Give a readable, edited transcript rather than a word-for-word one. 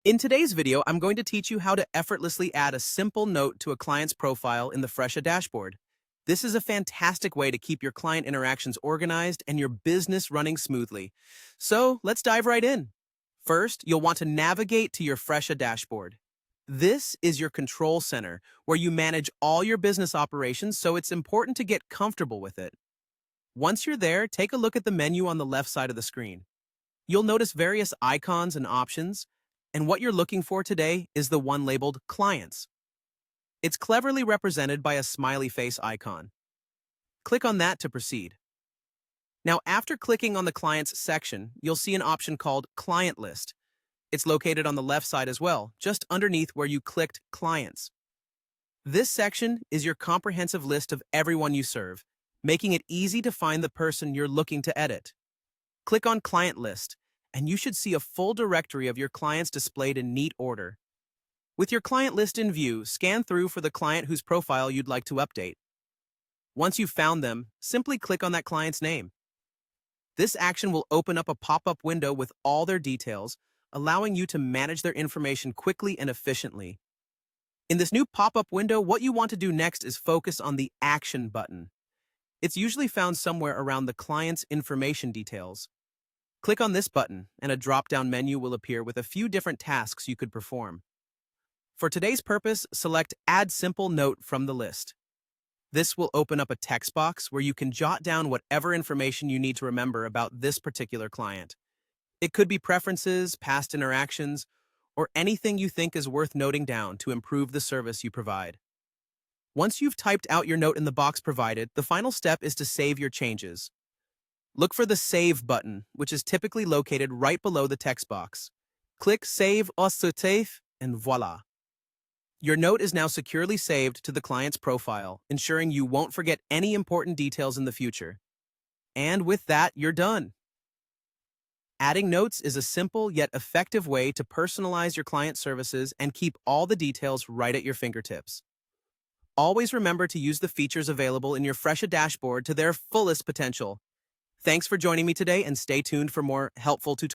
In today's video, I'm going to teach you how to effortlessly add a simple note to a client's profile in the Fresha dashboard. This is a fantastic way to keep your client interactions organized and your business running smoothly. So let's dive right in. First, you'll want to navigate to your Fresha dashboard. This is your control center where you manage all your business operations, so it's important to get comfortable with it. Once you're there, take a look at the menu on the left side of the screen. You'll notice various icons and options, and what you're looking for today is the one labeled Clients. It's cleverly represented by a smiley face icon. Click on that to proceed. Now, after clicking on the Clients section, you'll see an option called Client List. It's located on the left side as well, just underneath where you clicked Clients. This section is your comprehensive list of everyone you serve, making it easy to find the person you're looking to edit. Click on Client List, and you should see a full directory of your clients displayed in neat order. With your client list in view, scan through for the client whose profile you'd like to update. Once you've found them, simply click on that client's name. This action will open up a pop-up window with all their details, allowing you to manage their information quickly and efficiently. In this new pop-up window, what you want to do next is focus on the Action button. It's usually found somewhere around the client's information details. Click on this button, and a drop-down menu will appear with a few different tasks you could perform. For today's purpose, select Add Simple Note from the list. This will open up a text box where you can jot down whatever information you need to remember about this particular client. It could be preferences, past interactions, or anything you think is worth noting down to improve the service you provide. Once you've typed out your note in the box provided, the final step is to save your changes. Look for the Save button, which is typically located right below the text box. Click Save or Save, and voila! Your note is now securely saved to the client's profile, ensuring you won't forget any important details in the future. And with that, you're done. Adding notes is a simple yet effective way to personalize your client services and keep all the details right at your fingertips. Always remember to use the features available in your Fresha dashboard to their fullest potential. Thanks for joining me today, and stay tuned for more helpful tutorials.